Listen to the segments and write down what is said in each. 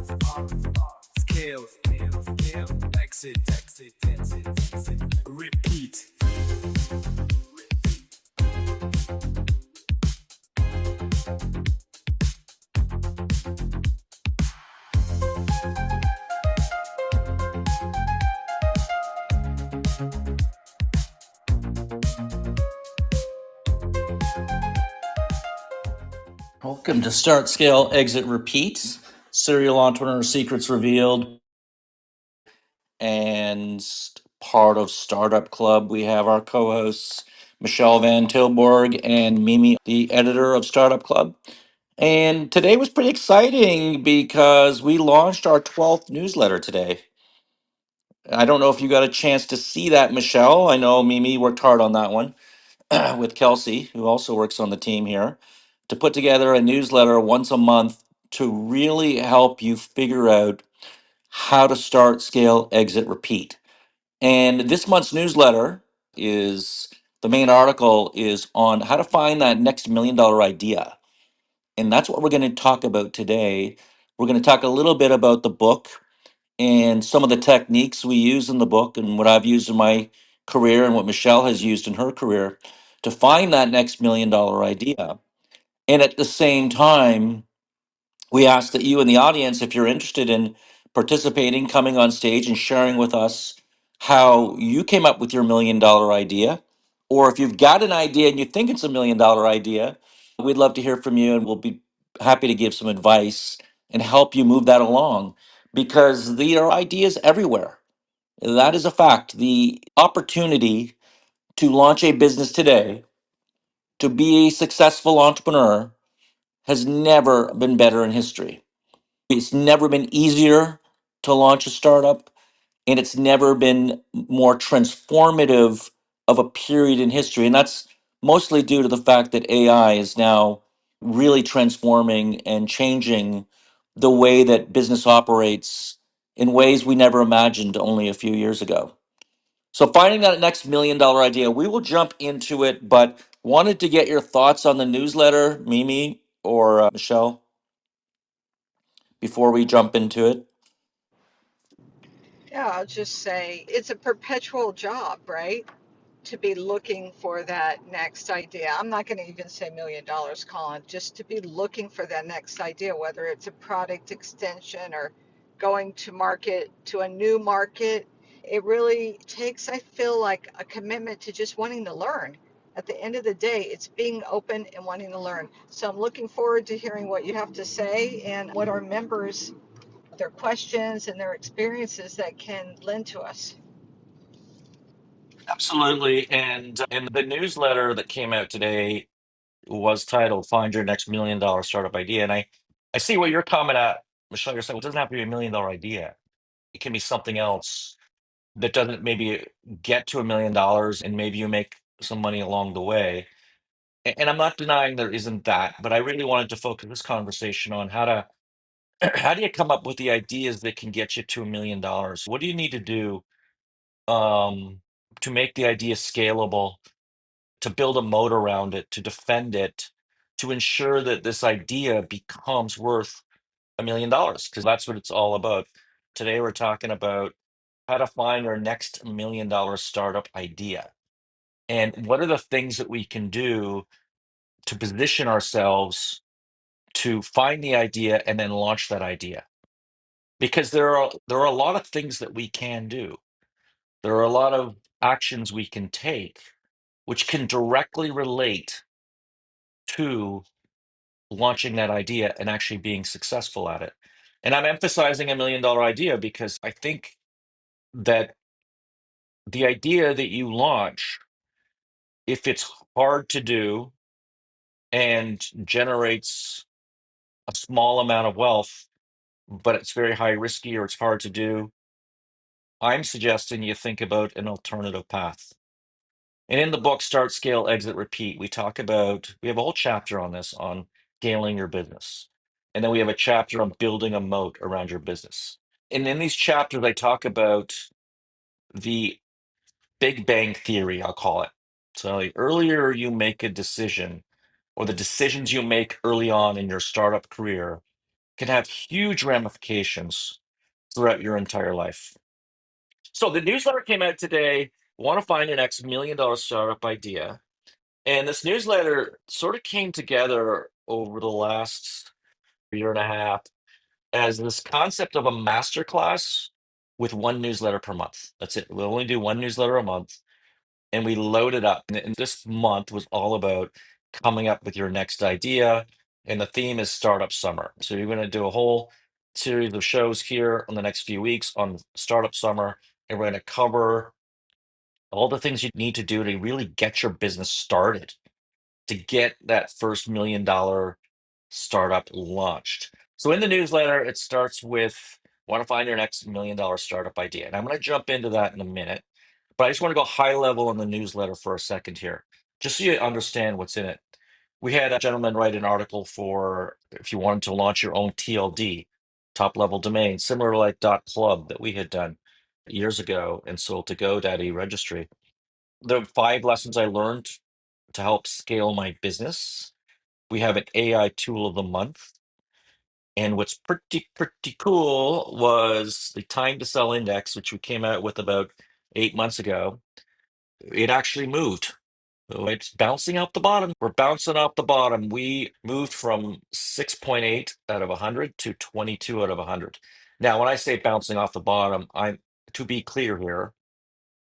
Scale, exit, repeat. Welcome to Start, Scale, Exit, Repeat. Serial Entrepreneur Secrets Revealed and part of Startup Club. We have our co-hosts Michele Van Tilburg and Mimi, the editor of Startup Club. And today was pretty exciting because we launched our 12th newsletter today. I don't know if you got a chance to see that, Michelle. I know Mimi worked hard on that one with Kelsey, who also works on the team here, to put together a newsletter once a month to really help you figure out how to start, scale, exit, repeat. And this month's newsletter is the main article is on how to find that next $1 million idea. And that's what we're going to talk about today. We're going to talk a little bit about the book and some of the techniques we use in the book and what I've used in my career and what Michelle has used in her career to find that next $1 million idea. And at the same time, we ask that you in the audience, if you're interested in participating, coming on stage and sharing with us how you came up with your $1 million idea, or if you've got an idea and you think it's $1 million idea, we'd love to hear from you and we'll be happy to give some advice and help you move that along because there are ideas everywhere. That is a fact. The opportunity to launch a business today, to be a successful entrepreneur, has never been better in history. It's never been easier to launch a startup, and it's never been more transformative of a period in history. And that's mostly due to the fact that AI is now really transforming and changing the way that business operates in ways we never imagined only a few years ago. So, finding that next $1 million idea, we will jump into it, but wanted to get your thoughts on the newsletter, Mimi or Michelle, before we jump into it. Yeah, I'll just say it's a perpetual job, right? To be looking for that next idea. I'm not going to even say $1 million, Colin, just to be looking for that next idea, whether it's a product extension or going to market to a new market. It really takes, I feel like, a commitment to just wanting to learn. At the end of the day, it's being open and wanting to learn. So I'm looking forward to hearing what you have to say and what our members, their questions and their experiences that can lend to us. Absolutely. And the newsletter that came out today was titled Find Your Next $1 million Startup Idea. And I see what you're coming at, Michelle. You're saying, well, it doesn't have to be $1 million idea. It can be something else that doesn't maybe get to $1 million and maybe you make some money along the way. And I'm not denying there isn't that, but I really wanted to focus this conversation on how to how do you come up with the ideas that can get you to $1 million? What do you need to do um, to make the idea scalable, to build a moat around it, to defend it, to ensure that this idea becomes worth $1 million? Because that's what it's all about. Today, we're talking about how to find our next $1 million startup idea. And what are the things that we can do to position ourselves to find the idea and then launch that idea? Because there are a lot of things that we can do. There are a lot of actions we can take which can directly relate to launching that idea and actually being successful at it. And I'm emphasizing $1 million idea because I think that the idea that you launch, if it's hard to do and generates a small amount of wealth, but it's very high risky or it's hard to do, I'm suggesting you think about an alternative path. And in the book, Start, Scale, Exit, Repeat, we have a whole chapter on this, on scaling your business. And then we have a chapter on building a moat around your business. And in these chapters, I talk about the Big Bang Theory, I'll call it. So the earlier you make a decision, or the decisions you make early on in your startup career, can have huge ramifications throughout your entire life. So the newsletter came out today. Want to find your next $1 million startup idea. And this newsletter sort of came together over the last year and a half as this concept of a masterclass with one newsletter per month. That's it. We'll only do one newsletter a month, and we load it up. And this month was all about coming up with your next idea. And the theme is Startup Summer. So you're going to do a whole series of shows here on the next few weeks on Startup Summer. And we're going to cover all the things you need to do to really get your business started, to get that first $1 million startup launched. So in the newsletter, it starts with want to find your next $1 million startup idea. And I'm going to jump into that in a minute, but I just want to go high level on the newsletter for a second here, just so you understand what's in it. We had a gentleman write an article for if you wanted to launch your own TLD, top level domain, similar to like .club that we had done years ago and sold to GoDaddy registry. The 5 lessons I learned to help scale my business. We have an AI tool of the month. And what's pretty cool was the time to sell index, which we came out with about 8 months ago. It actually moved. So it's bouncing out the bottom. We're bouncing out the bottom. We moved from 6.8 out of 100 to 22 out of 100. Now, when I say bouncing off the bottom, I'm to be clear here,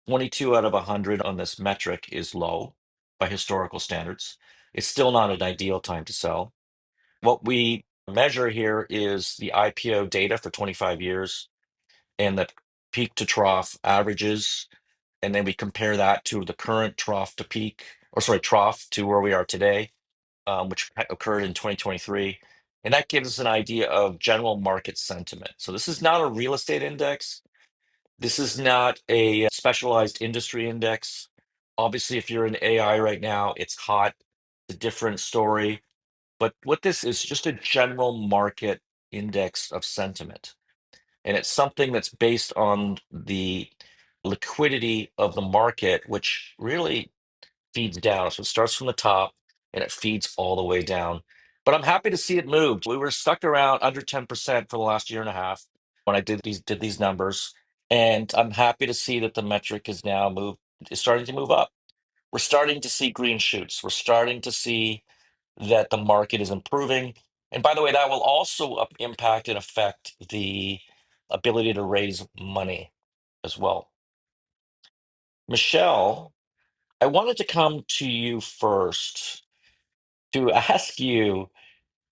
22 out of 100 on this metric is low by historical standards. It's still not an ideal time to sell. What we measure here is the IPO data for 25 years and the peak to trough averages. And then we compare that to the current trough to peak, or sorry, trough to where we are today, which occurred in 2023. And that gives us an idea of general market sentiment. So this is not a real estate index. This is not a specialized industry index. Obviously, if you're in AI right now, it's hot, it's a different story. But what this is just a general market index of sentiment. And it's something that's based on the liquidity of the market, which really feeds down. So it starts from the top and it feeds all the way down. But I'm happy to see it moved. We were stuck around under 10% for the last year and a half when I did these numbers. And I'm happy to see that the metric is now is starting to move up. We're starting to see green shoots. We're starting to see that the market is improving. And by the way, that will also impact and affect the ability to raise money as well. Michelle, I wanted to come to you first to ask you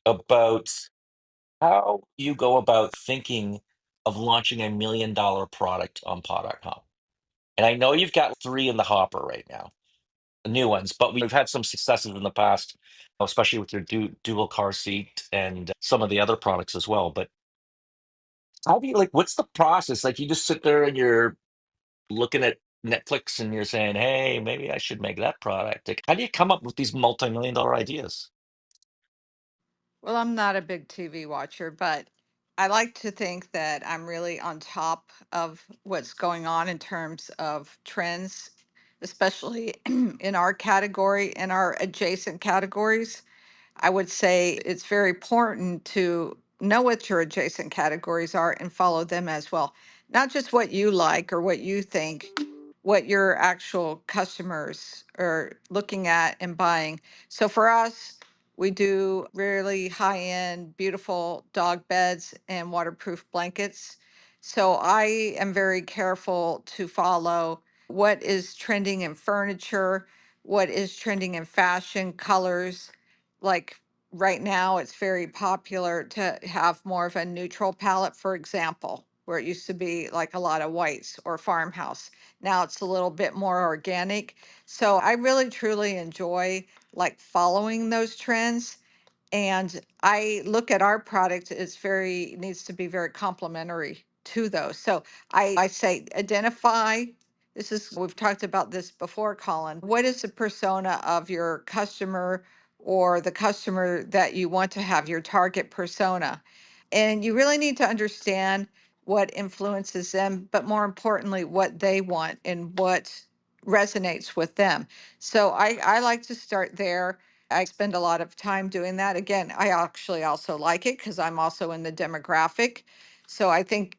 about how you go about thinking of launching a $1 million product on paw.com. And I know you've got 3 in the hopper right now, new ones, but we've had some successes in the past, especially with your dual car seat and some of the other products as well. But how do you like, what's the process? Like, you just sit there and you're looking at Netflix and you're saying, hey, maybe I should make that product. Like, how do you come up with these multi-million-dollar ideas? Well, I'm not a big TV watcher, but I like to think that I'm really on top of what's going on in terms of trends, especially in our category and our adjacent categories. I would say it's very important to know what your adjacent categories are and follow them as well. Not just what you like or what you think, what your actual customers are looking at and buying. So for us, we do really high end, beautiful dog beds and waterproof blankets. So I am very careful to follow what is trending in furniture, what is trending in fashion, colors. Like right now, it's very popular to have more of a neutral palette, for example, where it used to be like a lot of whites or farmhouse. Now it's a little bit more organic. So I really truly enjoy like following those trends. And I look at our product, it's very, needs to be very complementary to those. So I say identify, this is, we've talked about this before, Colin. What is the persona of your customer or the customer that you want to have, your target persona? And you really need to understand what influences them, but more importantly, what they want and what resonates with them. So I like to start there. I spend a lot of time doing that. Again, I actually also like it because I'm also in the demographic. So I think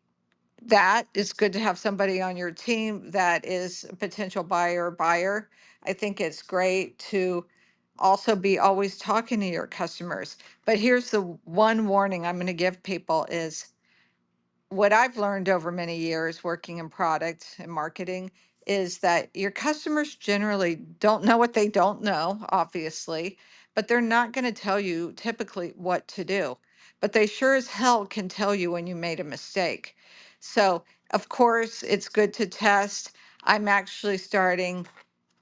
that is good to have somebody on your team that is a potential buyer. I think it's great to also be always talking to your customers. But here's the one warning I'm going to give people is what I've learned over many years working in product and marketing is that your customers generally don't know what they don't know, obviously, but they're not going to tell you typically what to do. But they sure as hell can tell you when you made a mistake. So, of course, it's good to test. I'm actually starting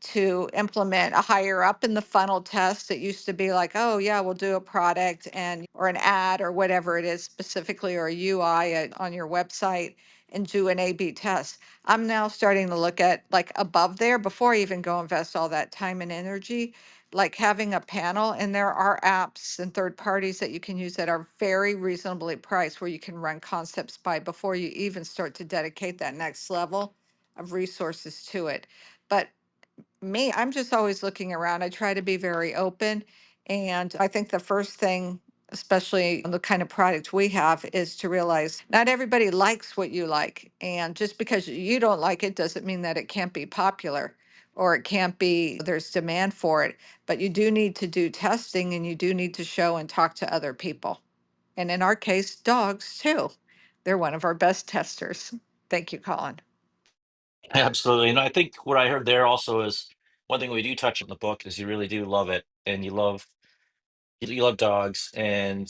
to implement a higher up in the funnel test. It used to be like, oh yeah, we'll do a product and or an ad or whatever it is specifically or a UI on your website and do an A/B test. I'm now starting to look at like above there before I even go invest all that time and energy, like having a panel. And there are apps and third parties that you can use that are very reasonably priced where you can run concepts by before you even start to dedicate that next level of resources to it. But me, I'm just always looking around. I try to be very open. And I think the first thing, especially on the kind of product we have, is to realize not everybody likes what you like. And just because you don't like it doesn't mean that it can't be popular or it can't be, there's demand for it. But you do need to do testing and you do need to show and talk to other people. And in our case, dogs too. They're one of our best testers. Thank you, Colin. Absolutely. And I think what I heard there also is one thing we do touch on the book is you really do love it and you love dogs and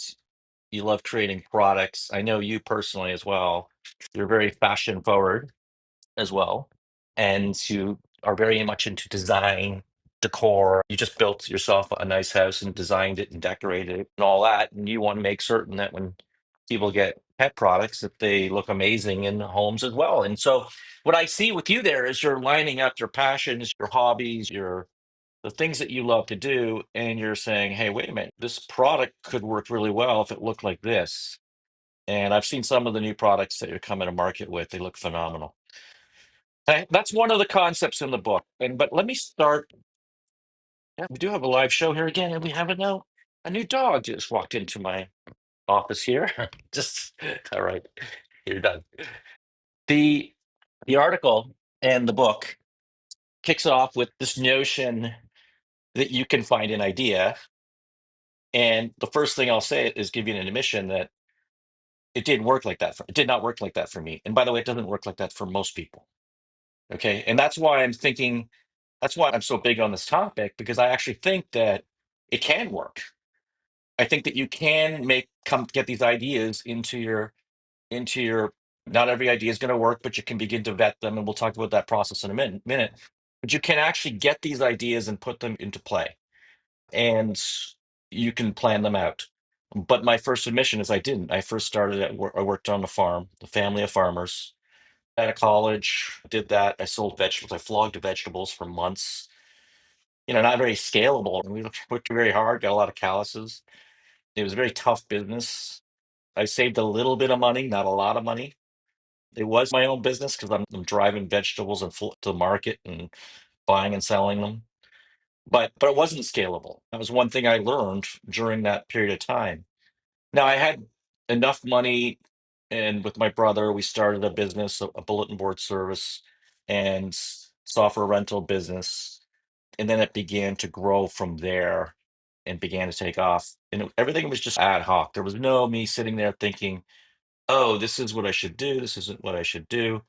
you love creating products. I know you personally as well. You're very fashion forward as well. And you are very much into design, decor. You just built yourself a nice house and designed it and decorated it and all that. And you want to make certain that when people get pet products, that they look amazing in homes as well. And so what I see with you there is you're lining up your passions, your hobbies, your the things that you love to do, and you're saying, hey, wait a minute, this product could work really well if it looked like this. And I've seen some of the new products that you're coming to market with. They look phenomenal. That's one of the concepts in the book. And but let me start. Yeah, we do have a live show here again, and we have a new dog just walked into my office here. Just all right, you're done. The the article and the book kicks off with this notion that you can find an idea, and the first thing I'll say is give you an admission that it didn't work like that. It did not work like that for me. And by the way, it doesn't work like that for most people. Okay. And that's why I'm thinking, that's why I'm so big on this topic, because I actually think that it can work. I think that you can get these ideas into your, not every idea is going to work, but you can begin to vet them. And we'll talk about that process in a minute. But you can actually get these ideas and put them into play and you can plan them out. But my first admission is I didn't. I first started I worked on a farm, a family of farmers. Out of college, did that. I sold vegetables. I flogged vegetables for months. Not very scalable. And we worked very hard, got a lot of calluses. It was a very tough business. I saved a little bit of money, not a lot of money. It was my own business because I'm driving vegetables and to the market and buying and selling them. But it wasn't scalable. That was one thing I learned during that period of time. Now I had enough money, and with my brother, we started a business, a bulletin board service, and software rental business, and then it began to grow from there, and began to take off. And everything was just ad hoc. There was no me sitting there thinking, "Oh, this is what I should do. This isn't what I should do."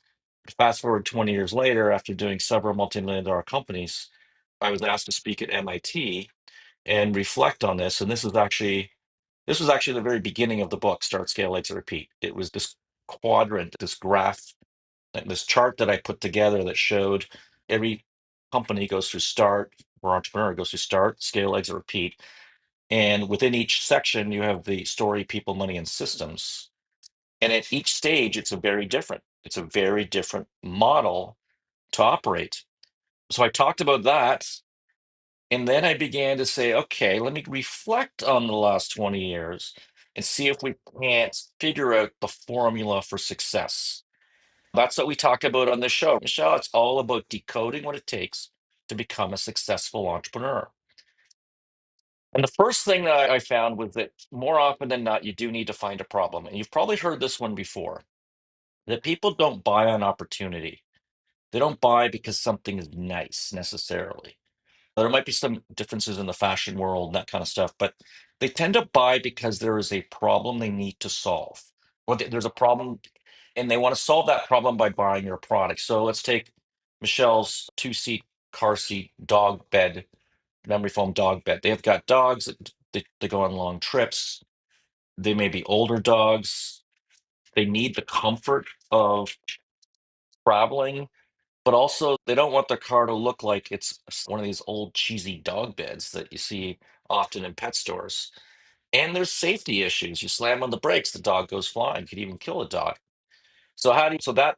Fast forward 20 years later, after doing several multi-million dollar companies, I was asked to speak at MIT and reflect on this. And this was actually the very beginning of the book, Start, Scale, Exit, Repeat. It was this quadrant, this graph, and this chart that I put together that showed every company goes through start, or entrepreneur goes through start, scale, exit, repeat. And within each section, you have the story, people, money, and systems. And at each stage, it's a very different model to operate. So I talked about that. And then I began to say, okay, let me reflect on the last 20 years and see if we can't figure out the formula for success. That's what we talk about on this show. Michelle, it's all about decoding what it takes to become a successful entrepreneur. And the first thing that I found was that more often than not, you do need to find a problem. And you've probably heard this one before, that people don't buy on opportunity. They don't buy because something is nice necessarily. There might be some differences in the fashion world and that kind of stuff, but they tend to buy because there is a problem they need to solve. Or there's a problem and they want to solve that problem by buying your product. So let's take Michelle's two-seat car seat dog bed, memory foam dog bed. They've got dogs that they go on long trips. They may be older dogs. They need the comfort of traveling, but also they don't want their car to look like it's one of these old cheesy dog beds that you see often in pet stores. And there's safety issues. You slam on the brakes, the dog goes flying, could even kill a dog. So that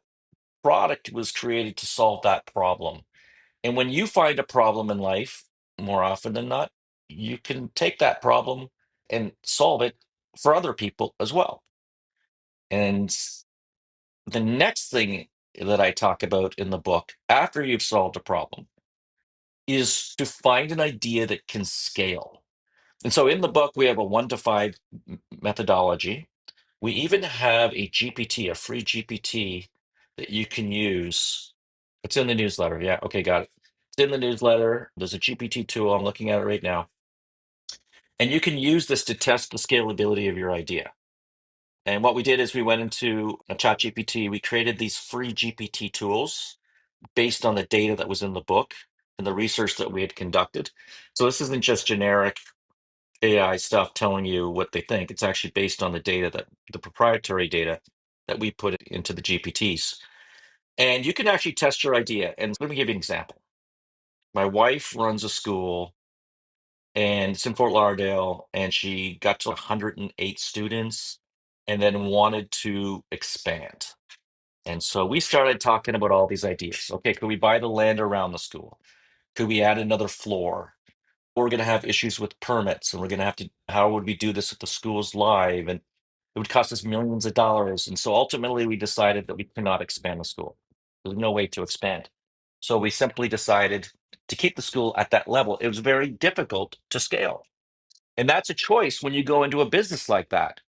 product was created to solve that problem. And when you find a problem in life, more often than not, you can take that problem and solve it for other people as well. And the next thing that I talk about in the book, after you've solved a problem, is to find an idea that can scale. And so in the book, we have a 1 to 5 methodology. We even have a GPT, a free GPT that you can use. It's in the newsletter. Yeah. Okay. Got it. It's in the newsletter. There's a GPT tool. I'm looking at it right now. And you can use this to test the scalability of your idea. And what we did is we went into a chat GPT. We created these free GPT tools based on the data that was in the book and the research that we had conducted. So this isn't just generic AI stuff telling you what they think. It's actually based on the data that the proprietary data that we put into the GPTs. And you can actually test your idea. And let me give you an example. My wife runs a school and it's in Fort Lauderdale, and she got to 108 students and then wanted to expand. And so we started talking about all these ideas. Okay, could we buy the land around the school? Could we add another floor? We're going to have issues with permits, and we're going to have to, how would we do this if the school's live? And it would cost us millions of dollars. And so ultimately, we decided that we cannot expand the school. There's no way to expand. So we simply decided to keep the school at that level. It was very difficult to scale. And that's a choice when you go into a business like that.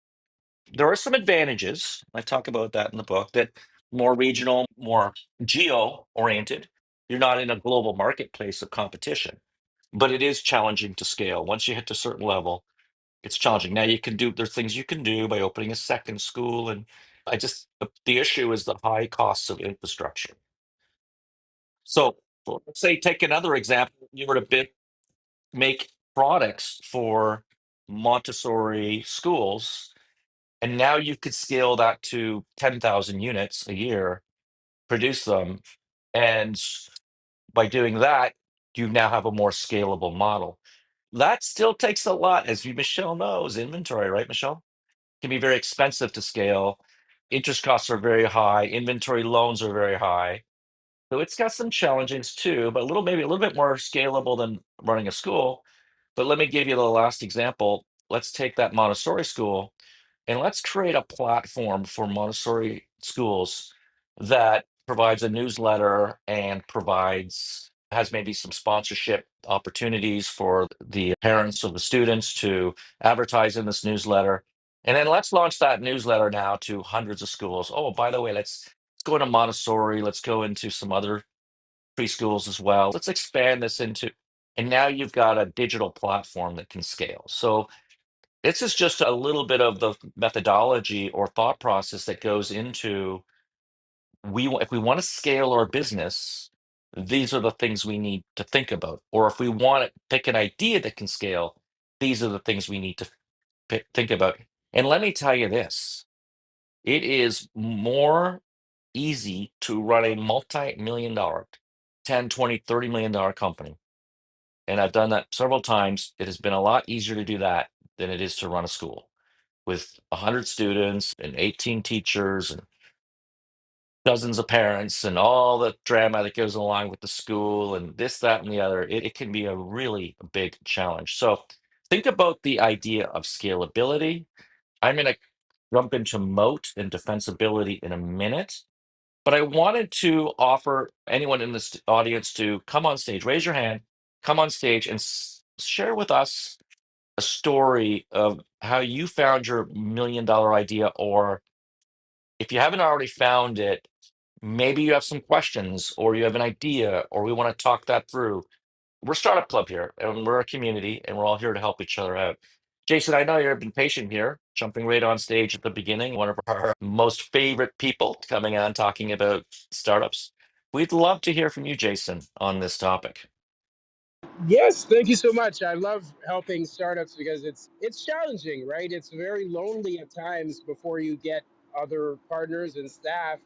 There are some advantages. I talk about that in the book, that more regional, more geo oriented. You're not in a global marketplace of competition, but it is challenging to scale. Once you hit a certain level, it's challenging. Now you can do, there's things you can do by opening a second school. And the issue is the high costs of infrastructure. So let's say, take another example. You were to make products for Montessori schools, and now you could scale that to 10,000 units a year, produce them. And by doing that, you now have a more scalable model. That still takes a lot, as you, Michelle knows, inventory, right, Michelle? Can be very expensive to scale. Interest costs are very high. Inventory loans are very high. So it's got some challenges too, but maybe a little bit more scalable than running a school. But let me give you the last example. Let's take that Montessori school and let's create a platform for Montessori schools that provides a newsletter and has maybe some sponsorship opportunities for the parents of the students to advertise in this newsletter. And then let's launch that newsletter now to hundreds of schools. Oh, by the way, let's go into Montessori. Let's go into some other preschools as well. Let's expand this into, and now you've got a digital platform that can scale. So this is just a little bit of the methodology or thought process that goes into, if we want to scale our business, these are the things we need to think about. Or if we want to pick an idea that can scale, these are the things we need to think about. And let me tell you this, it is more easy to run a multi-million dollar, 10, 20, $30 million company. And I've done that several times. It has been a lot easier to do that than it is to run a school with 100 students and 18 teachers and dozens of parents and all the drama that goes along with the school and this, that, and the other. It can be a really big challenge. So think about the idea of scalability. I'm going to jump into moat and defensibility in a minute. But I wanted to offer anyone in this audience to come on stage, raise your hand, come on stage and share with us a story of how you found your $1 million idea, or if you haven't already found it, maybe you have some questions or you have an idea or we want to talk that through. We're Startup Club here and we're a community and we're all here to help each other out. Jason, I know you've been patient here, jumping right on stage at the beginning, one of our most favorite people coming on talking about startups. We'd love to hear from you, Jason, on this topic. Yes, thank you so much. I love helping startups because it's challenging, right? It's very lonely at times before you get other partners and staff.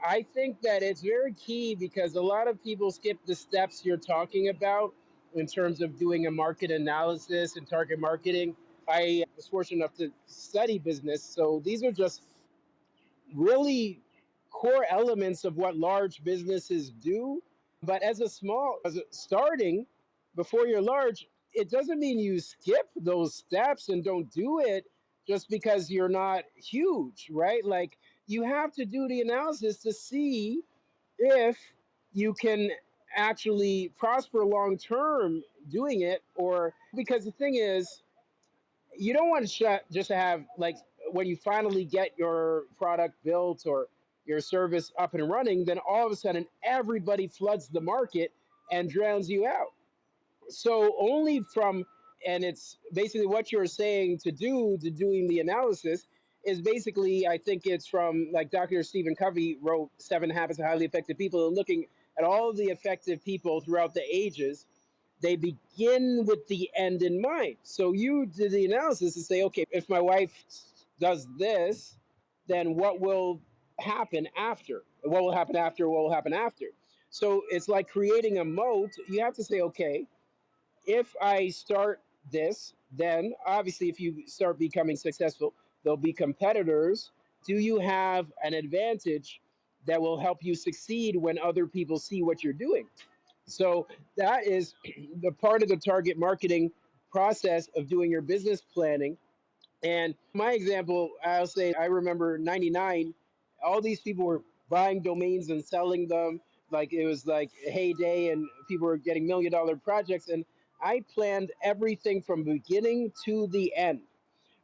I think that it's very key because a lot of people skip the steps you're talking about in terms of doing a market analysis and target marketing. I was fortunate enough to study business, so these are just really core elements of what large businesses do. But as a starting before you're large, it doesn't mean you skip those steps and don't do it just because you're not huge, right? Like you have to do the analysis to see if you can actually prosper long term doing it, or because the thing is you don't want to just have like when you finally get your product built or your service up and running, then all of a sudden everybody floods the market and drowns you out. So only from, and it's basically what you're saying to do to doing the analysis is basically, I think it's from like Dr. Stephen Covey wrote 7 Habits of Highly Effective People, and looking at all the effective people throughout the ages, they begin with the end in mind. So you did the analysis to say, okay, if my wife does this, then what will happen after? What will happen after? What will happen after? So it's like creating a moat. You have to say, okay, if I start this, then obviously, if you start becoming successful, there'll be competitors. Do you have an advantage that will help you succeed when other people see what you're doing? So that is the part of the target marketing process of doing your business planning. And my example, I'll say I remember 99, all these people were buying domains and selling them. Like it was like a heyday and people were getting $1 million projects. And I planned everything from beginning to the end,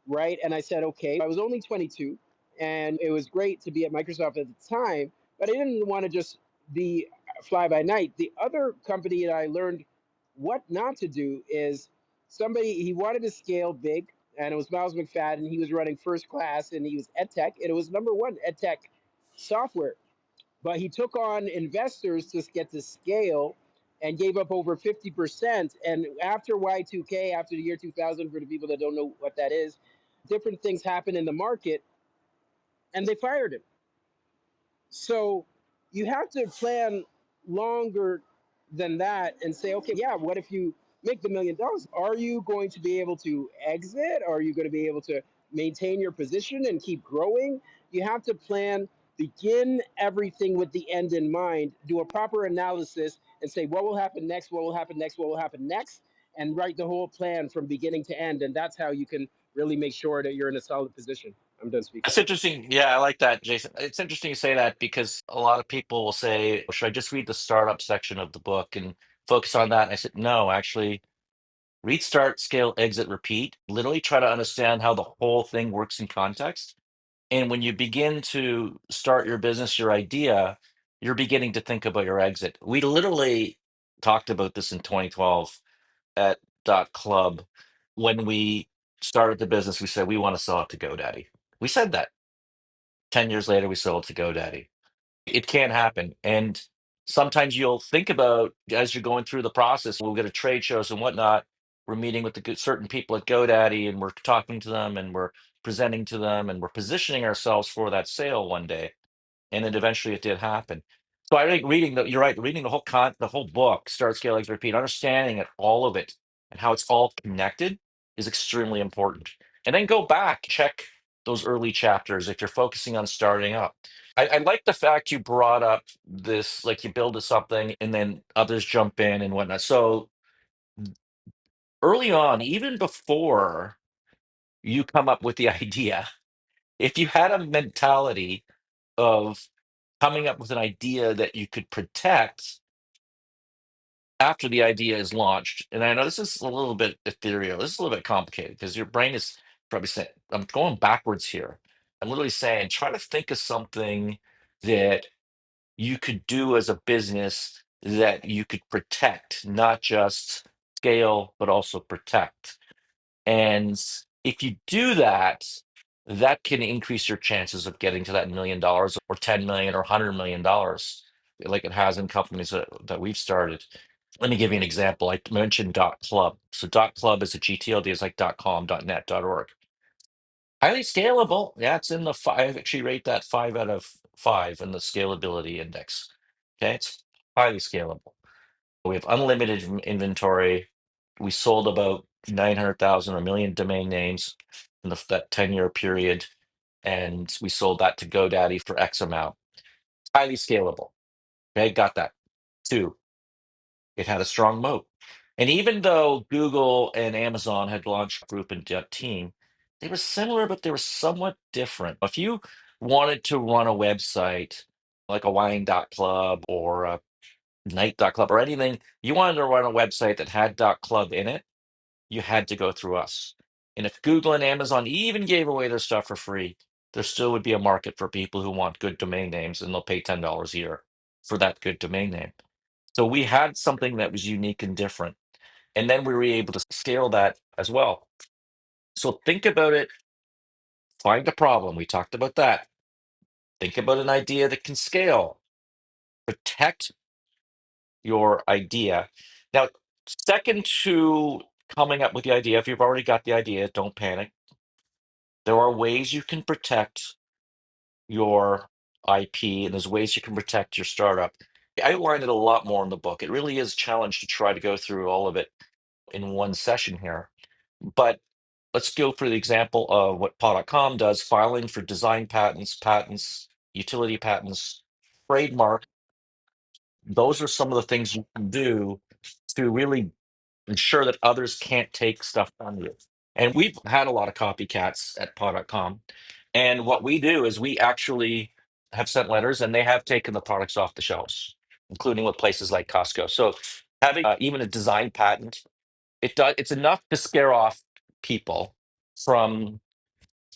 right? And I said, okay, I was only 22 and it was great to be at Microsoft at the time, but I didn't want to just be fly by night. The other company that I learned what not to do is he wanted to scale big, and it was Miles McFadden. He was running first class and he was EdTech, and it was number one EdTech software. But he took on investors to get to scale and gave up over 50%. And after Y2K, after the year 2000, for the people that don't know what that is, different things happened in the market and they fired him. So you have to plan longer than that and say, okay, yeah, what if you make the $1 million? Are you going to be able to exit? Are you going to be able to maintain your position and keep growing? You have to plan, begin everything with the end in mind, do a proper analysis and say, what will happen next? What will happen next? What will happen next? And write the whole plan from beginning to end. And that's how you can really make sure that you're in a solid position. I'm done speaking. That's interesting. Yeah, I like that, Jason. It's interesting you say that because a lot of people will say, "Should I just read the startup section of the book and focus on that?" And I said, no, actually, read start, scale, exit, repeat. Literally try to understand how the whole thing works in context. And when you begin to start your business, your idea, you're beginning to think about your exit. We literally talked about this in 2012 at Dot Club. When we started the business, we said we want to sell it to GoDaddy. We said that. 10 years later, we sold to GoDaddy. It can happen. And sometimes you'll think about as you're going through the process, we'll go to trade shows and whatnot. We're meeting with certain people at GoDaddy and we're talking to them and we're presenting to them and we're positioning ourselves for that sale one day, and then eventually it did happen. So I think you're right, reading the whole book, Start, Scale, Exit, Repeat, understanding it, all of it, and how it's all connected is extremely important. And then go back, check those early chapters if you're focusing on starting up. I like the fact you brought up this, like you build something and then others jump in and whatnot. So early on, even before you come up with the idea, if you had a mentality of coming up with an idea that you could protect, after the idea is launched, and I know this is a little bit ethereal, this is a little bit complicated because your brain is probably saying, I'm going backwards here. I'm literally saying, try to think of something that you could do as a business that you could protect, not just scale, but also protect. And if you do that, that can increase your chances of getting to that $1 million or 10 million or $100 million, like it has in companies that we've started. Let me give you an example. I mentioned .club. So .club is a GTLD, it's like .com, .net, .org. Highly scalable. Yeah, it's in the five. I actually rate that 5 out of 5 in the scalability index. Okay, it's highly scalable. We have unlimited inventory. We sold about 900,000 or a million domain names in that 10-year period, and we sold that to GoDaddy for X amount. Highly scalable. Okay, got that. Two, it had a strong moat. And even though Google and Amazon had launched Group and Team, they were similar, but they were somewhat different. If you wanted to run a website like a wine.club or a night.club or anything, you wanted to run a website that had .club in it, you had to go through us. And if Google and Amazon even gave away their stuff for free, there still would be a market for people who want good domain names, and they'll pay $10 a year for that good domain name. So we had something that was unique and different. And then we were able to scale that as well. So think about it, find a problem. We talked about that. Think about an idea that can scale, protect your idea. Now, second to coming up with the idea, if you've already got the idea, don't panic. There are ways you can protect your IP, and there's ways you can protect your startup. I outlined it a lot more in the book. It really is a challenge to try to go through all of it in one session here. But let's go for the example of what paw.com does, filing for design patents, utility patents, trademark. Those are some of the things you can do to really ensure that others can't take stuff from you. And we've had a lot of copycats at paw.com. And what we do is we actually have sent letters and they have taken the products off the shelves, including with places like Costco. So having even a design patent, it's enough to scare off people from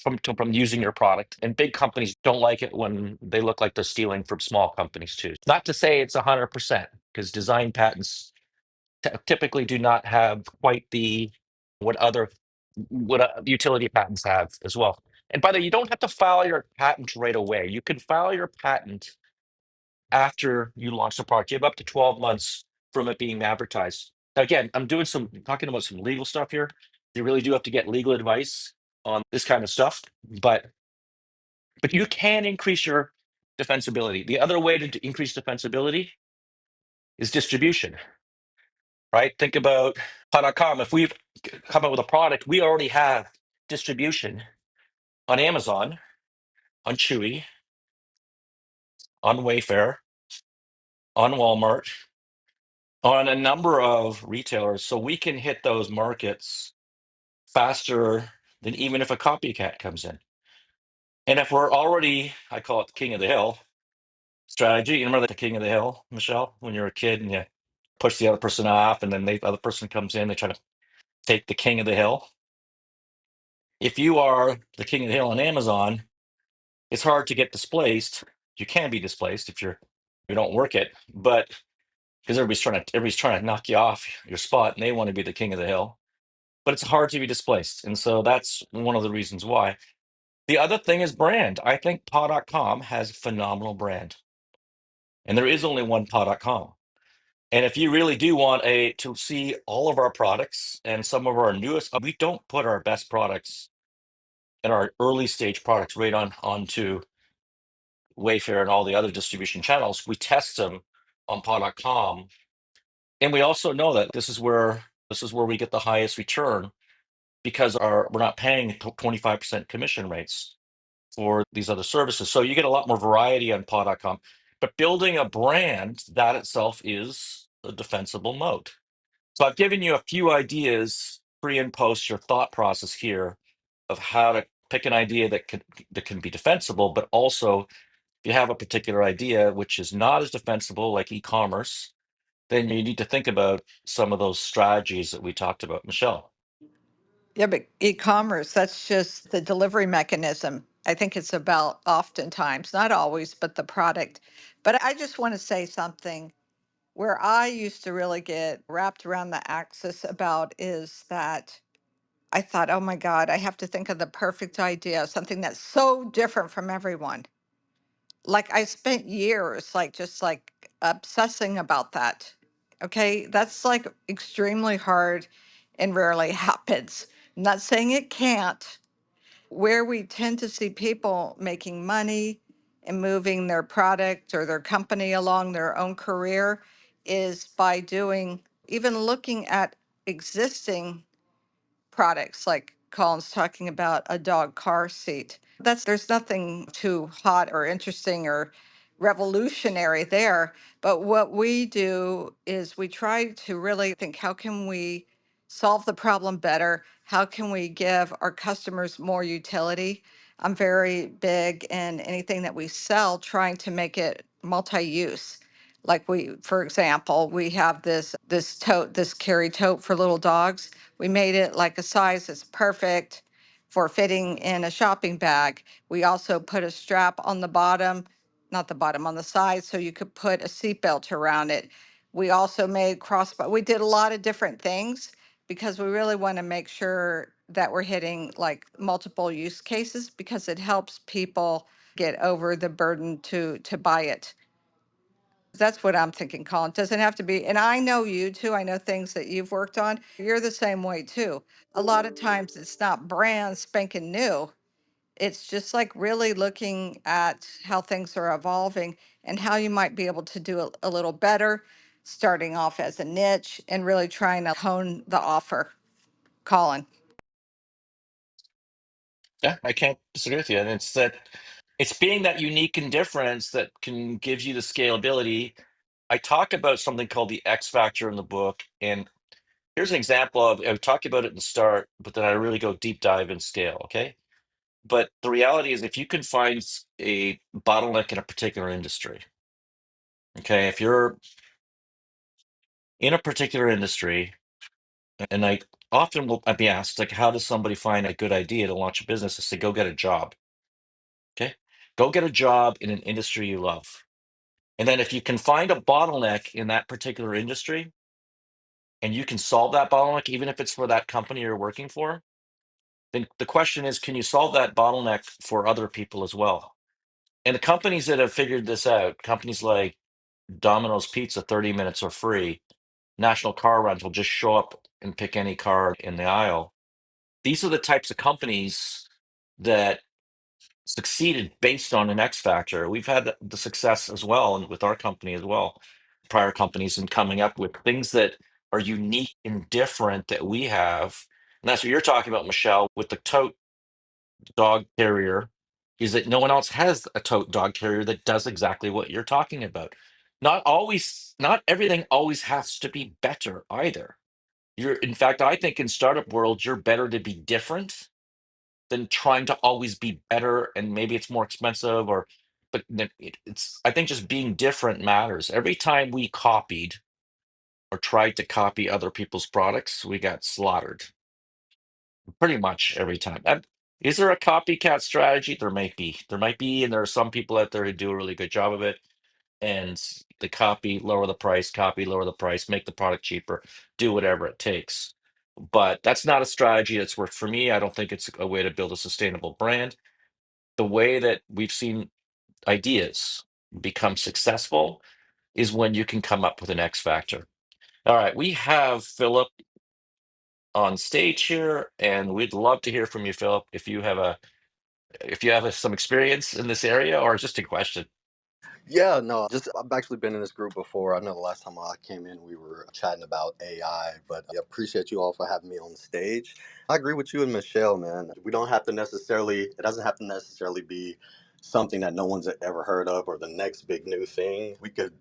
from using your product. And big companies don't like it when they look like they're stealing from small companies too. Not to say it's 100%, because design patents typically do not have quite the what other utility patents have as well. And by the way, you don't have to file your patent right away. You can file your patent after you launch the product. You have up to 12 months from it being advertised. Now, again, talking about some legal stuff here. You really do have to get legal advice on this kind of stuff, but you can increase your defensibility. The other way to increase defensibility is distribution, right? Think about Pod.com. If we've come up with a product, we already have distribution on Amazon, on Chewy, on Wayfair, on Walmart, on a number of retailers. So we can hit those markets faster than even if a copycat comes in. And if we're already, I call it the king of the hill strategy. You remember the king of the hill, Michelle, when you're a kid and you push the other person off and then the other person comes in, they try to take the king of the hill. If you are the king of the hill on Amazon, it's hard to get displaced. You can be displaced if you don't work it, but because everybody's trying to knock you off your spot and they want to be the king of the hill. But it's hard to be displaced. And so that's one of the reasons why. The other thing is brand. I think paw.com has a phenomenal brand. And there is only one paw.com. And if you really do want to see all of our products and some of our newest, we don't put our best products and our early stage products right onto Wayfair and all the other distribution channels. We test them on paw.com. And we also know that this is where we get the highest return because we're not paying 25% commission rates for these other services. So you get a lot more variety on paw.com. But building a brand, that itself is a defensible moat. So I've given you a few ideas pre and post your thought process here of how to pick an idea that can be defensible, but also if you have a particular idea which is not as defensible, like e-commerce, then you need to think about some of those strategies that we talked about. Michelle. Yeah, but e-commerce, that's just the delivery mechanism. I think it's about oftentimes, not always, but the product. But I just want to say something where I used to really get wrapped around the axis about is that I thought, oh my God, I have to think of the perfect idea, something that's so different from everyone. Like I spent years like just like obsessing about that. Okay, that's like extremely hard and rarely happens. I'm not saying it can't. Where we tend to see people making money and moving their product or their company along their own career is by doing, even looking at existing products like Colin's talking about a dog car seat. There's nothing too hot or interesting or revolutionary there. But what we do is we try to really think, how can we solve the problem better? How can we give our customers more utility? I'm very big in anything that we sell, trying to make it multi-use. Like for example, we have this tote, this carry tote for little dogs. We made it like a size that's perfect for fitting in a shopping bag. We also put a strap on the bottom, not the bottom, on the side, so you could put a seatbelt around it. We also made we did a lot of different things because we really want to make sure that we're hitting like multiple use cases because it helps people get over the burden to buy it. That's what I'm thinking, Colin. Doesn't have to be, and I know you too. I know things that you've worked on. You're the same way too. A lot of times it's not brand spanking new. It's just like really looking at how things are evolving and how you might be able to do a little better, starting off as a niche and really trying to hone the offer. Colin. Yeah, I can't disagree with you. And it's that it's being that unique and difference that can give you the scalability. I talk about something called the X factor in the book. And here's an example of I talk about it in the start, but then I really go deep dive and scale. Okay. But the reality is if you can find a bottleneck in a particular industry, okay, if you're in a particular industry, and I often will I'd be asked, like, how does somebody find a good idea to launch a business? Is to go get a job. Okay. Go get a job in an industry you love. And then if you can find a bottleneck in that particular industry and you can solve that bottleneck, even if it's for that company you're working for, then the question is, can you solve that bottleneck for other people as well? And the companies that have figured this out, companies like Domino's Pizza, 30 minutes are free, National Car Rental, just show up and pick any car in the aisle. These are the types of companies that succeeded based on an X factor. We've had the success as well, and with our company as well, prior companies, and coming up with things that are unique and different that we have. And that's what you're talking about, Michelle, with the tote dog carrier, is that no one else has a tote dog carrier that does exactly what you're talking about. Not everything always has to be better either. In fact, I think in startup world, you're better to be different than trying to always be better, and maybe it's more expensive or but it's I think just being different matters. Every time we copied or tried to copy other people's products, we got slaughtered pretty much every time. Is there a copycat strategy? There might be, and there are some people out there who do a really good job of it, and the copy, lower the price, make the product cheaper, do whatever it takes. But that's not a strategy that's worked for me. I don't think it's a way to build a sustainable brand. The way that we've seen ideas become successful is when you can come up with an X factor. All right, we have Philip on stage here, and we'd love to hear from you, Philip, some experience in this area or just a question. Yeah, no, just I've actually been in this group before. I know the last time I came in, we were chatting about AI, but I appreciate you all for having me on stage. I agree with you and Michelle, man. We don't have to necessarily, it doesn't have to necessarily be something that no one's ever heard of or the next big new thing. We could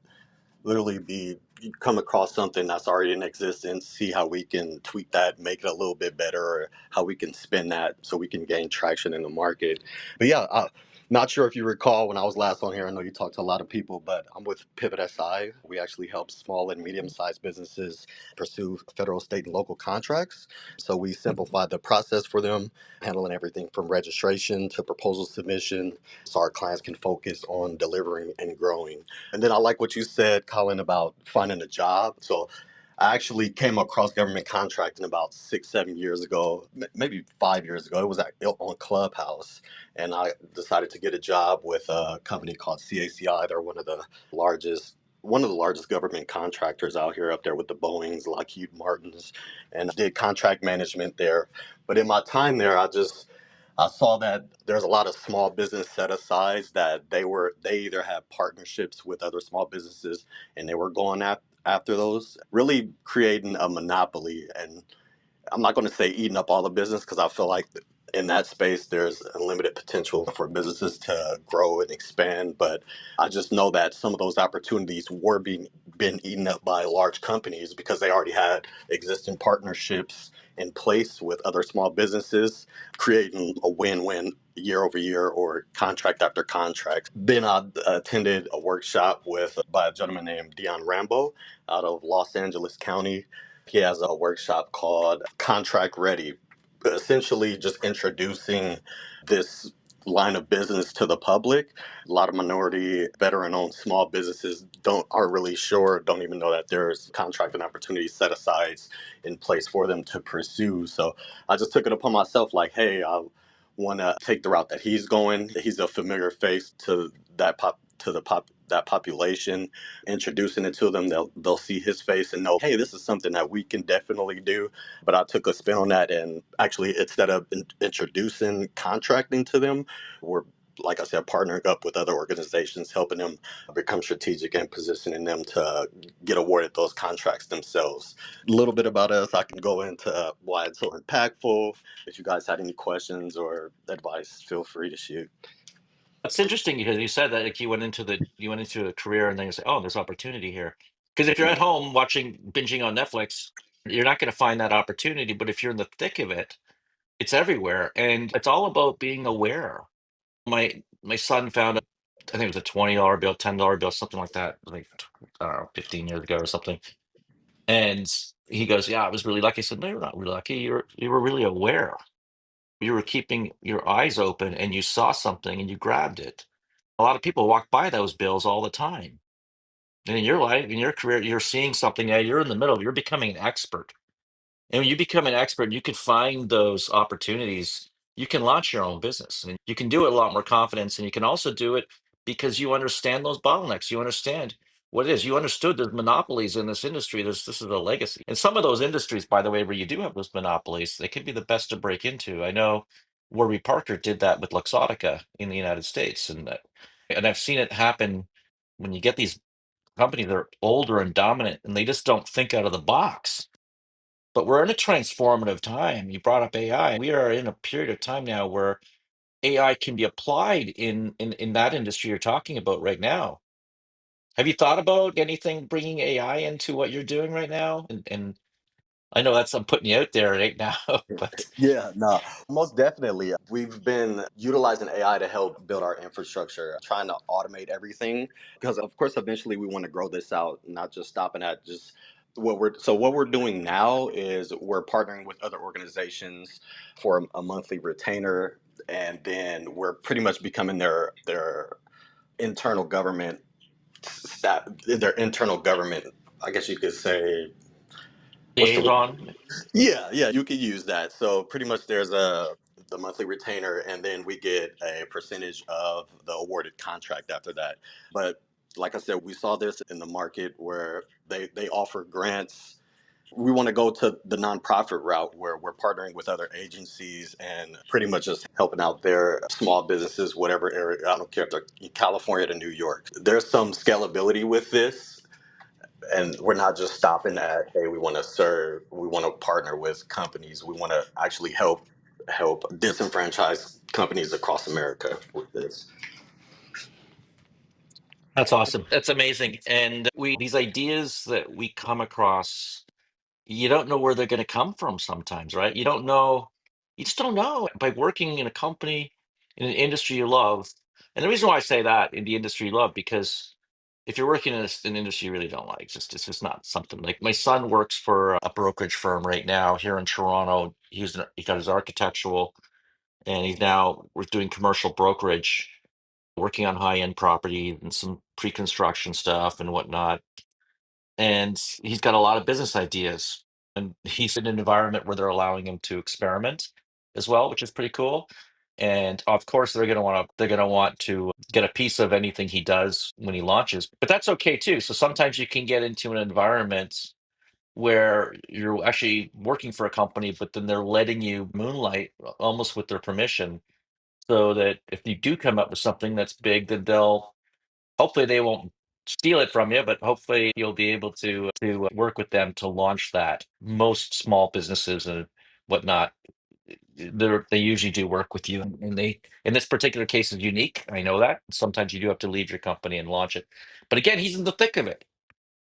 literally be come across something that's already in existence, see how we can tweak that, make it a little bit better, or how we can spin that so we can gain traction in the market. But yeah, Not sure if you recall when I was last on here, I know you talked to a lot of people, but I'm with Pivot SI. We actually help small and medium sized businesses pursue federal, state, and local contracts. So we simplify the process for them, handling everything from registration to proposal submission so our clients can focus on delivering and growing. And then I like what you said, Colin, about finding a job. So I actually came across government contracting about 6, 7 years ago, maybe 5 years ago. It was on Clubhouse, and I decided to get a job with a company called CACI. They're one of the largest government contractors out here, up there with the Boeings, Lockheed Martins, and did contract management there. But in my time there, I saw that there's a lot of small business set asides that they either have partnerships with other small businesses and they were going after those, really creating a monopoly. And I'm not going to say eating up all the business because I feel like in that space there's unlimited potential for businesses to grow and expand. But I just know that some of those opportunities were being been eaten up by large companies because they already had existing partnerships in place with other small businesses, creating a win-win year over year or contract after contract. Then I attended a workshop with by a gentleman named Dion Rambo out of Los Angeles County. He has a workshop called Contract Ready, essentially just introducing this line of business to the public. A lot of minority, veteran-owned small businesses aren't really sure, don't even know that there's contracting opportunities set aside in place for them to pursue. So I just took it upon myself, like, hey, I want to take the route that he's going. He's a familiar face to that population, introducing it to them. They'll see his face and know, hey, this is something that we can definitely do. But I took a spin on that, and actually, instead of introducing contracting to them, we're, like I said, partnering up with other organizations, helping them become strategic and positioning them to get awarded those contracts themselves. A little bit about us. I can go into why it's so impactful. If you guys had any questions or advice, feel free to shoot. It's interesting because you said that, like, you went into a career and then you say, oh, there's opportunity here. Because if you're at home watching binging on Netflix, you're not going to find that opportunity. But if you're in the thick of it, it's everywhere, and it's all about being aware. My son found I think it was a $20 bill, $10 bill, something like that, like, I don't know, 15 years ago or something. And he goes, "Yeah, I was really lucky." I said, "No, you're not really lucky. You were really aware. You were keeping your eyes open, and you saw something, and you grabbed it." A lot of people walk by those bills all the time. And in your life, in your career, you're seeing something that you're in the middle. You're becoming an expert. And when you become an expert, you can find those opportunities. You can launch your own business, and you can do it a lot more confidence. And you can also do it because you understand those bottlenecks. You understand what it is. You understood there's monopolies in this industry. This is a legacy. And some of those industries, by the way, where you do have those monopolies, they can be the best to break into. I know Warby Parker did that with Luxottica in the United States, and I've seen it happen when you get these companies that are older and dominant, and they just don't think out of the box. But we're in a transformative time. You brought up AI. We are in a period of time now where AI can be applied in that industry you're talking about right now. Have you thought about anything bringing AI into what you're doing right now? And I know I'm putting you out there right now, but Yeah, no, most definitely. We've been utilizing AI to help build our infrastructure, trying to automate everything. Because, of course, eventually we want to grow this out, not just stopping at just what we're doing now is we're partnering with other organizations for a monthly retainer, and then we're pretty much becoming their internal government staff, their internal government. I guess you could say, what's the liaison. yeah, you could use that. So pretty much there's the monthly retainer, and then we get a percentage of the awarded contract after that. But like I said, we saw this in the market where they offer grants. We want to go to the nonprofit route where we're partnering with other agencies and pretty much just helping out their small businesses, whatever area. I don't care if they're in California to New York. There's some scalability with this, and we're not just stopping at, hey, we want to serve, we want to partner with companies, we want to actually help disenfranchised companies across America with this. That's awesome. That's amazing. And these ideas that we come across, you don't know where they're going to come from sometimes, right? You just don't know. By working in a company, in an industry you love, And the reason why I say that in the industry you love, because if you're working in an industry you really don't like, it's just not something. Like my son works for a brokerage firm right now here in Toronto. He got his architectural, and he's now we're doing commercial brokerage, working on high end property and some pre construction stuff and whatnot. And he's got a lot of business ideas, and he's in an environment where they're allowing him to experiment as well, which is pretty cool. And of course they're going to want to get a piece of anything he does when he launches, but that's okay too. So sometimes you can get into an environment where you're actually working for a company, but then they're letting you moonlight almost with their permission, so that if you do come up with something that's big, then they'll hopefully they won't steal it from you, but hopefully you'll be able to work with them to launch that. Most small businesses and whatnot, they usually do work with you, and they in this particular case is unique. I know that sometimes you do have to leave your company and launch it, but again, he's in the thick of it.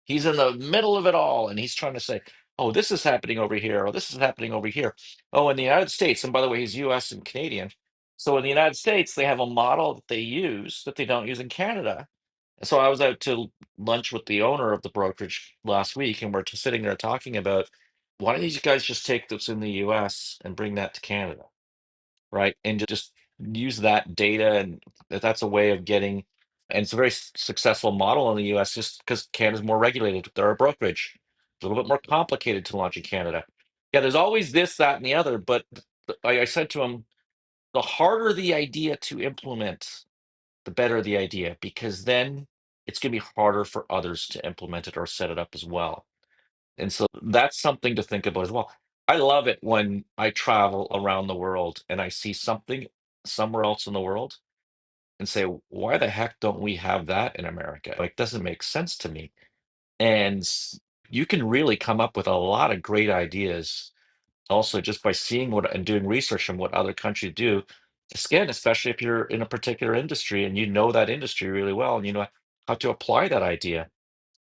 He's in the middle of it all, and he's trying to say, "Oh, this is happening over here. Oh, this is happening over here. Oh, in the United States." And by the way, he's U.S. and Canadian. So in the United States, they have a model that they use that they don't use in Canada. And so I was out to lunch with the owner of the brokerage last week, and we're just sitting there talking about, why don't you guys just take this in the U.S. and bring that to Canada, right? And just use that data, and that's a way of getting. And it's a very successful model in the U.S. just because Canada's more regulated. They're a brokerage, a little bit more complicated to launch in Canada. Yeah, there's always this, that, and the other. But like I said to him, the harder the idea to implement, the better the idea, because then it's going to be harder for others to implement it or set it up as well. And so that's something to think about as well. I love it when I travel around the world and I see something somewhere else in the world and say, why the heck don't we have that in America? Like, doesn't make sense to me. And you can really come up with a lot of great ideas also just by seeing what and doing research on what other countries do. Again, especially if you're in a particular industry and you know that industry really well and you know how to apply that idea.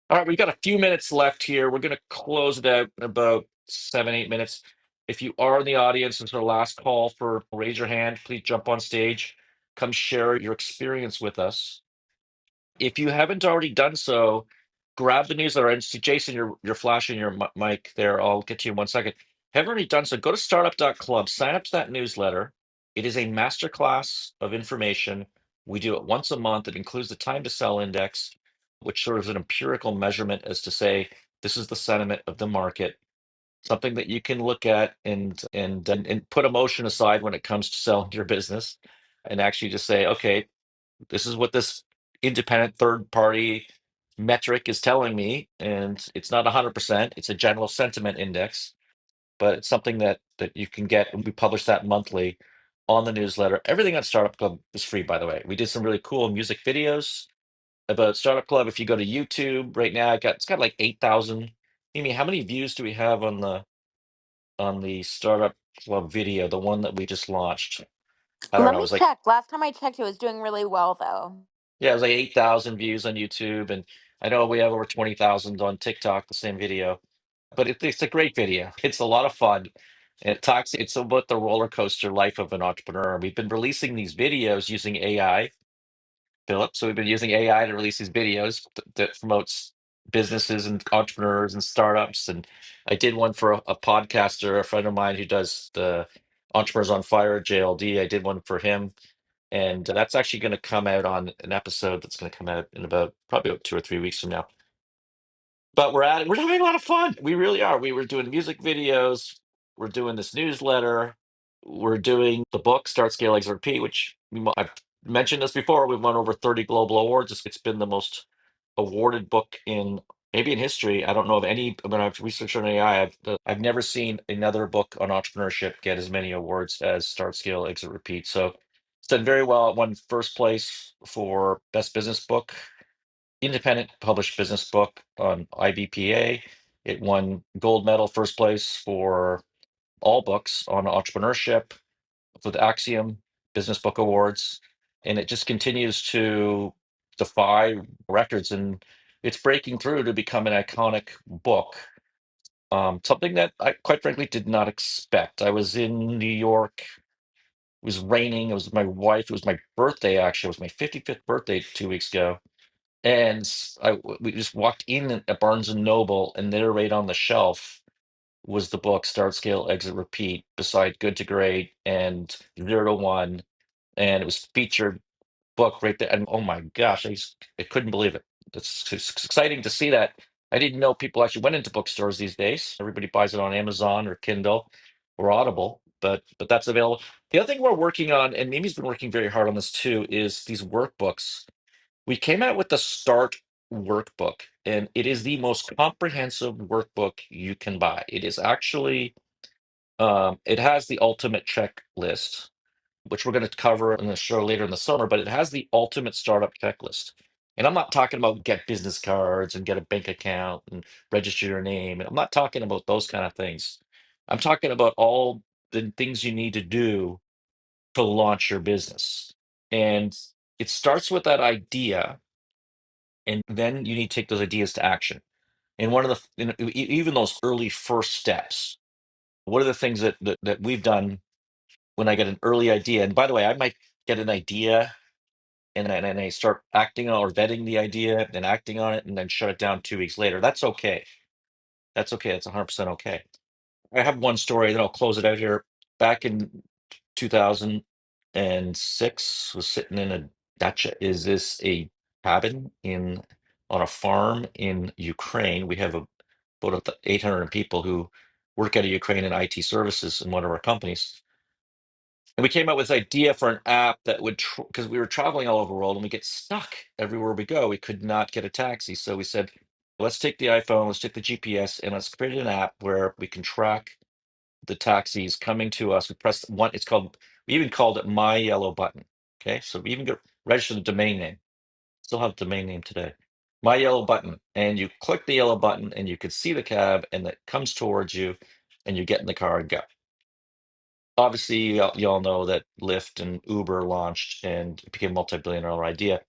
All right, we've got a few minutes left here. We're going to close it out in about 7, 8 minutes. If you are in the audience, it's our last call for raise your hand. Please jump on stage. Come share your experience with us. If you haven't already done so, grab the newsletter. And see, Jason, you're flashing your mic there. I'll get to you in 1 second. Haven't already done so, go to startup.club, sign up to that newsletter. It is a masterclass of information. We do it once a month. It includes the time to sell index, which sort of is an empirical measurement as to say this is the sentiment of the market, something that you can look at and put emotion aside when it comes to selling your business, and actually just say, okay, this is what this independent third party metric is telling me, and it's not 100%. It's a general sentiment index, but it's something that you can get, and we publish that monthly on the newsletter. Everything on Startup Club is free, by the way. We did some really cool music videos about Startup Club. If you go to YouTube right now, it's got like 8,000. Amy, how many views do we have on the Startup Club video, the one that we just launched? I don't Let know. It me was like, check. Last time I checked, it was doing really well, though. yeah, it was like 8,000 views on YouTube, and I know we have over 20,000 on TikTok, the same video. But it's a great video. It's a lot of fun. It's about the roller coaster life of an entrepreneur. We've been releasing these videos using AI, Philip. So we've been using AI to release these videos that promotes businesses and entrepreneurs and startups. And I did one for a podcaster, a friend of mine who does the Entrepreneurs on Fire, JLD. I did one for him, and that's actually going to come out on an episode that's going to come out in about probably about 2 or 3 weeks from now. But we're having a lot of fun. We really are. We were doing music videos. We're doing this newsletter. We're doing the book Start Scale Exit Repeat, which I've mentioned this before. We've won over 30 global awards. It's been the most awarded book in maybe in history. I don't know of any. When I've researched on AI, I've never seen another book on entrepreneurship get as many awards as Start Scale Exit Repeat. So it's done very well. It won first place for best business book, independent published business book on IBPA. It won gold medal first place for all books on entrepreneurship for the Axiom Business Book Awards. And it just continues to defy records, and it's breaking through to become an iconic book. Something that I quite frankly did not expect. I was in New York was raining. It was my wife. It was my birthday, actually. It was my 55th birthday 2 weeks ago. And we just walked in at Barnes and Noble, and there, right on the shelf, was the book Start, Scale, Exit, Repeat, beside Good to Great and 0 to 1. And it was featured book right there. And oh my gosh, I couldn't believe it. It's exciting to see that. I didn't know people actually went into bookstores these days. Everybody buys it on Amazon or Kindle or Audible, but that's available. The other thing we're working on, and Mimi's been working very hard on this too, is these workbooks. We came out with the Start workbook, and it is the most comprehensive workbook you can buy. It is actually, it has the ultimate checklist, which we're going to cover in the show later in the summer, but it has the ultimate startup checklist. And I'm not talking about get business cards and get a bank account and register your name. I'm not talking about those kind of things. I'm talking about all the things you need to do to launch your business. And it starts with that idea, and then you need to take those ideas to action. And one of even those early first steps, what are the things that we've done when I get an early idea? And by the way, I might get an idea and I start acting on or vetting the idea and acting on it and then shut it down 2 weeks later. That's okay. That's okay. That's 100% okay. I have one story, then I'll close it out here. Back in 2006, was sitting in a dacha. Is this a cabin in on a farm in Ukraine? We have about 800 people who work out of Ukraine in IT services in one of our companies. And we came up with this idea for an app that would, because we were traveling all over the world and we get stuck everywhere we go. We could not get a taxi. So we said, let's take the iPhone, let's take the GPS, and let's create an app where we can track the taxis coming to us. We press one, we even called it My Yellow Button. Okay. So we even got registered the domain name. Still have the domain name today. My Yellow Button. And you click the yellow button and you could see the cab and it comes towards you and you get in the car and go. Obviously, you all know that Lyft and Uber launched and it became a multi-billion-dollar idea.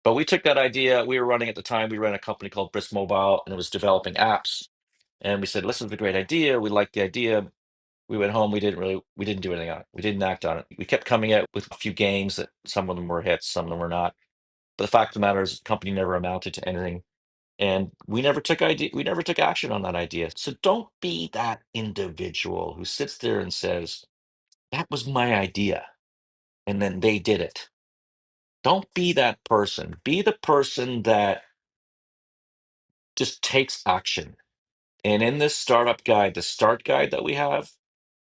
But we took that idea. We were running at the time. We ran a company called Brisk Mobile, and it was developing apps. And we said, "Listen, it's a great idea. We liked the idea." We went home. We didn't do anything on it. We didn't act on it. We kept coming out with a few games that some of them were hits, some of them were not. But the fact of the matter is, the company never amounted to anything, and we never took idea. We never took action on that idea. So don't be that individual who sits there and says, "That was my idea," and then they did it. Don't be that person. Be the person that just takes action. And in this startup guide, the start guide that we have,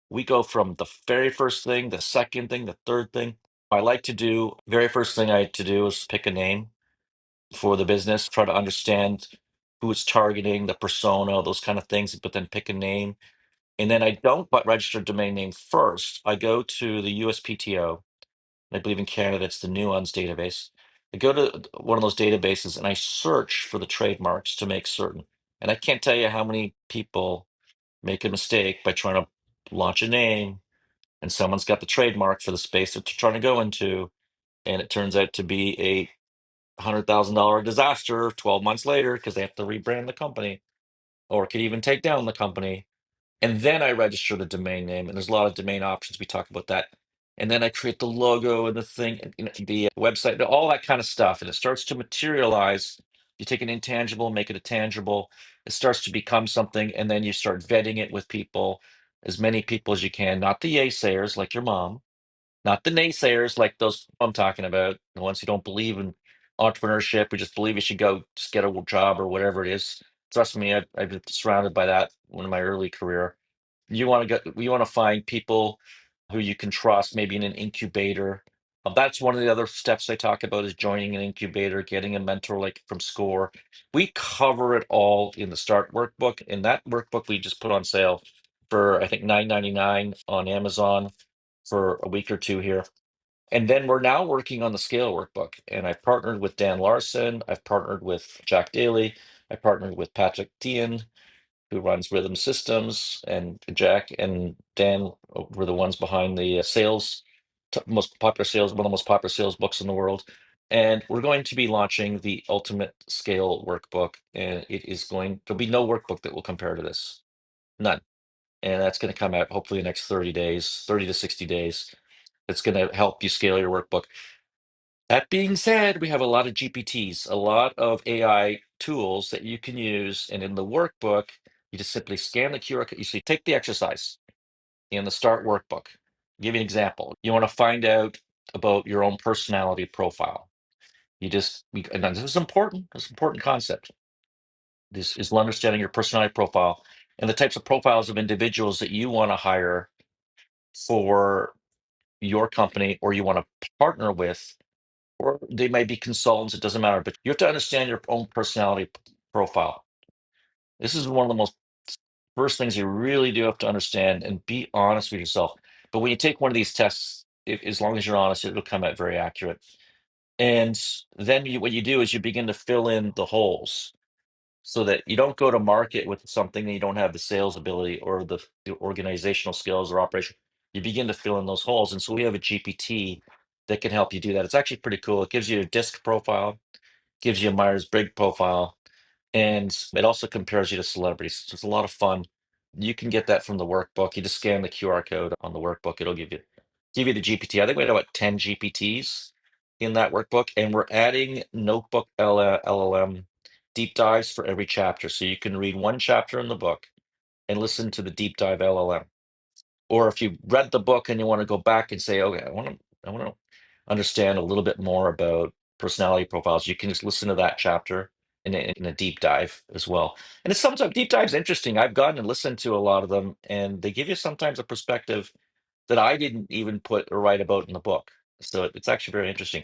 we go from the very first thing, the second thing, the third thing. I like to do, very first thing I like to do is pick a name for the business, try to understand who it's targeting, the persona, those kind of things, but then pick a name. And then I don't but register a domain name first. I go to the USPTO. I believe in Canada, it's the Nuance database. I go to one of those databases and I search for the trademarks to make certain. And I can't tell you how many people make a mistake by trying to launch a name and someone's got the trademark for the space that they're trying to go into. And it turns out to be a $100,000 disaster 12 months later because they have to rebrand the company or could even take down the company. And then I register the domain name, and there's a lot of domain options. We talk about that. And then I create the logo and the thing, and, the website, all that kind of stuff. And it starts to materialize. You take an intangible, make it a tangible. It starts to become something, and then you start vetting it with people, as many people as you can, not the naysayers like your mom, not the naysayers like those I'm talking about, the ones who don't believe in entrepreneurship, who just believe you should go just get a job or whatever it is. Trust me, I've been surrounded by that in my early career. You want to find people who you can trust, maybe in an incubator. That's one of the other steps I talk about is joining an incubator, getting a mentor like from SCORE. We cover it all in the Start workbook. In that workbook, we just put on sale for I think $9.99 on Amazon for a week or two here. And then we're now working on the Scale workbook. And I've partnered with Dan Larson. I've partnered with Jack Daly. I partnered with Patrick Tian, who runs Rhythm Systems. And Jack and Dan were the ones behind the most popular sales, one of the most popular sales books in the world. And we're going to be launching the Ultimate Scale workbook. And there'll be no workbook that will compare to this. None. And that's going to come out hopefully in the next 30 days, 30 to 60 days. that's going to help you scale your workbook. That being said, we have a lot of GPTs, a lot of AI tools that you can use. And in the workbook, you just simply scan the QR code. You see, take the exercise in the start workbook. I'll give you an example. You want to find out about your own personality profile. And this is important. This is an important concept. This is understanding your personality profile and the types of profiles of individuals that you want to hire for your company or you want to partner with, or they may be consultants, it doesn't matter, but you have to understand your own personality profile. This is one of the most first things you really do have to understand and be honest with yourself. But when you take one of these tests, as long as you're honest, it'll come out very accurate. And then what you do is you begin to fill in the holes so that you don't go to market with something that you don't have the sales ability or the organizational skills or operation. You begin to fill in those holes. And so we have a GPT that can help you do that. It's actually pretty cool. It gives you a disc profile, gives you a Myers-Briggs profile, and it also compares you to celebrities. So it's a lot of fun. You can get that from the workbook. You just scan the QR code on the workbook. It'll give you the GPT. I think we had about 10 GPTs in that workbook, and we're adding notebook LLM deep dives for every chapter. So you can read one chapter in the book and listen to the deep dive LLM. Or if you read the book and you want to go back and say, okay, I want to understand a little bit more about personality profiles, you can just listen to that chapter in a deep dive as well. And it's sometimes deep dives interesting. I've gone and listened to a lot of them, and they give you sometimes a perspective that I didn't even put or write about in the book. So it's actually very interesting.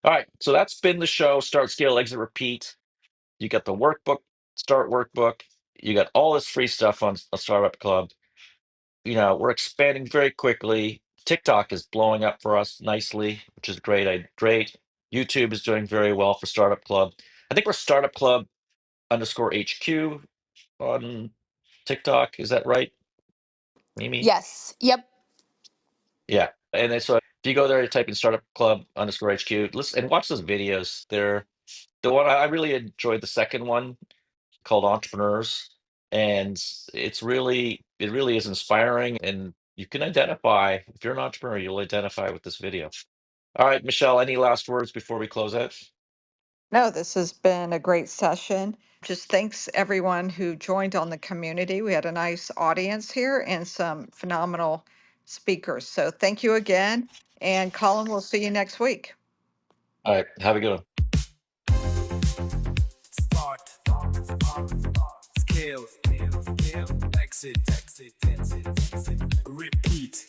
All right, so that's been the show. Start, scale, exit, repeat. You got the workbook, start workbook. You got all this free stuff on a Startup Club. We're expanding very quickly. TikTok is blowing up for us nicely, which is great. Great. YouTube is doing very well for Startup Club. I think we're Startup Club underscore HQ on TikTok. Is that right, Mimi? Yes. Yep. Yeah. And then so if you go there, you type in Startup Club underscore HQ, listen and watch those videos. They're the one I really enjoyed the second one called Entrepreneurs. And it really is inspiring. And you can identify, if you're an entrepreneur, you'll identify with this video. All right, Michelle, any last words before we close out? No, this has been a great session. Just thanks everyone who joined on the community. We had a nice audience here and some phenomenal speakers. So thank you again. And Colin, we'll see you next week. All right, have a good one. Start, scale, exit, repeat.